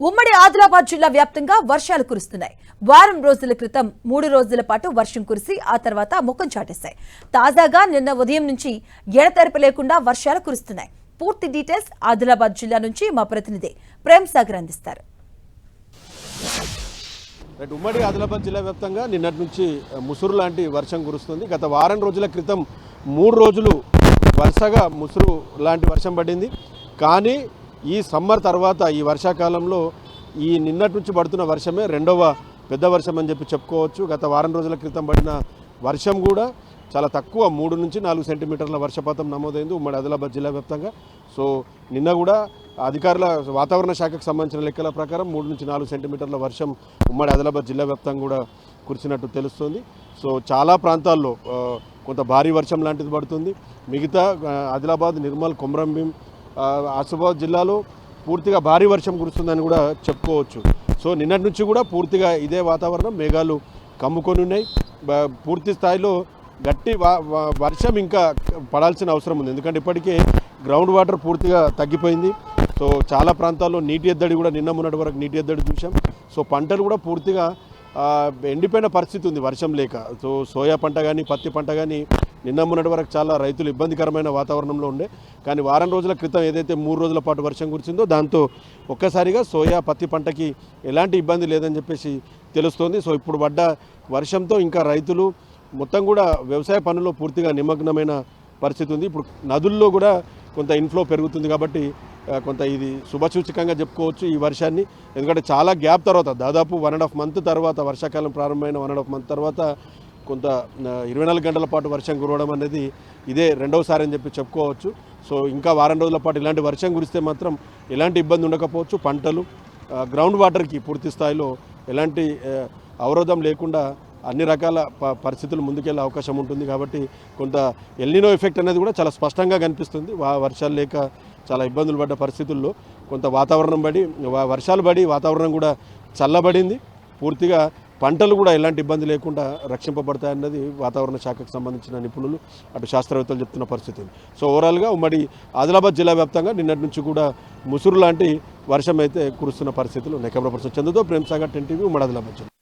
ఉమ్మడి ఆదిలాబాద్ జిల్లా వ్యాప్తంగా వర్షాలు కురుస్తున్నాయి. వారం రోజుల క్రితం 3 రోజుల పాటు వర్షం కురిసి ఆ తర్వాత ముఖం చాటేశాయి. తాజాగా నిన్న ఉదయం నుంచి ఎడతెరపి లేకుండా వర్షాలు కురుస్తున్నాయి. పూర్తి డీటెయిల్స్ ఆదిలాబాద్ జిల్లా నుంచి మా ప్రతినిధి ప్రేమ్ సాగర్ అందిస్తారు. ఉమ్మడి ఆదిలాబాద్ జిల్లా వ్యాప్తంగా నిన్నటి నుంచి ముసురు లాంటి వర్షం కురుస్తుంది. గత వారం రోజుల క్రితం 3 రోజులు వరుసగా ముసురు లాంటి వర్షం పడింది. కానీ ఈ సమ్మర్ తర్వాత ఈ వర్షాకాలంలో ఈ నిన్నటి నుంచి పడుతున్న వర్షమే రెండవ పెద్ద వర్షం అని చెప్పుకోవచ్చు. గత వారం రోజుల క్రితం పడిన వర్షం కూడా చాలా తక్కువ 3 నుంచి 4 సెంటీమీటర్ల వర్షపాతం నమోదైంది ఉమ్మడి ఆదిలాబాద్ జిల్లా వ్యాప్తంగా. సో నిన్న కూడా అధికారుల వాతావరణ శాఖకు సంబంధించిన లెక్కల ప్రకారం 3 నుంచి 4 సెంటీమీటర్ల వర్షం ఉమ్మడి ఆదిలాబాద్ జిల్లా వ్యాప్తంగా కూడా కురిసినట్టు తెలుస్తుంది. సో చాలా ప్రాంతాల్లో కొంత భారీ వర్షం లాంటిది పడుతుంది. మిగతా ఆదిలాబాద్, నిర్మల్, కొమరంభీం, ఆసిఫాబాద్ జిల్లాలో పూర్తిగా భారీ వర్షం కురుస్తుందని కూడా చెప్పుకోవచ్చు. సో నిన్నటి నుంచి కూడా పూర్తిగా ఇదే వాతావరణం, మేఘాలు కమ్ముకొని ఉన్నాయి. పూర్తి స్థాయిలో గట్టి వర్షం ఇంకా పడాల్సిన అవసరం ఉంది. ఎందుకంటే ఇప్పటికే గ్రౌండ్ వాటర్ పూర్తిగా తగ్గిపోయింది. సో చాలా ప్రాంతాల్లో నీటి ఎద్దడి కూడా నిన్న మొన్నటి వరకు నీటి ఎద్దడి చూసాం. సో పంటలు కూడా పూర్తిగా ఎండిపోయిన పరిస్థితి ఉంది వర్షం లేక. సో సోయా పంట కానీ పత్తి పంట కానీ నిన్న మొన్నటి వరకు చాలా రైతులు ఇబ్బందికరమైన వాతావరణంలో ఉండే. కానీ వారం రోజుల క్రితం ఏదైతే 3 రోజుల పాటు వర్షం కురిసిందో దాంతో ఒక్కసారిగా సోయా పత్తి పంటకి ఎలాంటి ఇబ్బంది లేదని చెప్పేసి తెలుస్తోంది. సో ఇప్పుడు పడ్డ వర్షంతో ఇంకా రైతులు మొత్తం కూడా వ్యవసాయ పనుల్లో పూర్తిగా నిమగ్నమైన పరిస్థితి ఉంది. ఇప్పుడు నదుల్లో కూడా కొంత ఇన్ఫ్లో పెరుగుతుంది కాబట్టి కొంత ఇది శుభసూచకంగా చెప్పుకోవచ్చు ఈ వర్షాన్ని. ఎందుకంటే చాలా గ్యాప్ తర్వాత దాదాపు 1.5 మంత్ తర్వాత, వర్షాకాలం ప్రారంభమైన 1.5 మంత్ తర్వాత కొంత 24 గంటల పాటు వర్షం కురవడం అనేది ఇదే రెండవసారి అని చెప్పుకోవచ్చు. సో ఇంకా వారం రోజుల పాటు ఇలాంటి వర్షం కురిస్తే మాత్రం ఎలాంటి ఇబ్బంది ఉండకపోవచ్చు. పంటలు, గ్రౌండ్ వాటర్కి పూర్తి స్థాయిలో ఎలాంటి అవరోధం లేకుండా అన్ని రకాల పరిస్థితులు ముందుకెళ్ళే అవకాశం ఉంటుంది. కాబట్టి కొంత ఎల్నినో ఎఫెక్ట్ అనేది కూడా చాలా స్పష్టంగా కనిపిస్తుంది. వర్షాలు లేక చాలా ఇబ్బందులు పడ్డ పరిస్థితుల్లో కొంత వర్షాలు పడి వాతావరణం కూడా చల్లబడింది. పూర్తిగా పంటలు కూడా ఎలాంటి ఇబ్బంది లేకుండా రక్షింపబడతాయన్నది వాతావరణ శాఖకు సంబంధించిన నిపుణులు, అటు శాస్త్రవేత్తలు చెప్తున్న పరిస్థితి. సో ఓవరాల్గా ఉమ్మడి ఆదిలాబాద్ జిల్లా వ్యాప్తంగా నిన్నటి నుంచి కూడా ముసురు లాంటి వర్షం అయితే కురుస్తున్న పరిస్థితులు ఉన్నాయి. కెమెరా పర్సన్ చందుతో ప్రేమ్ సాగర్, 10 టీవీ, ఉమ్మడి ఆదిలాబాద్ జిల్లా.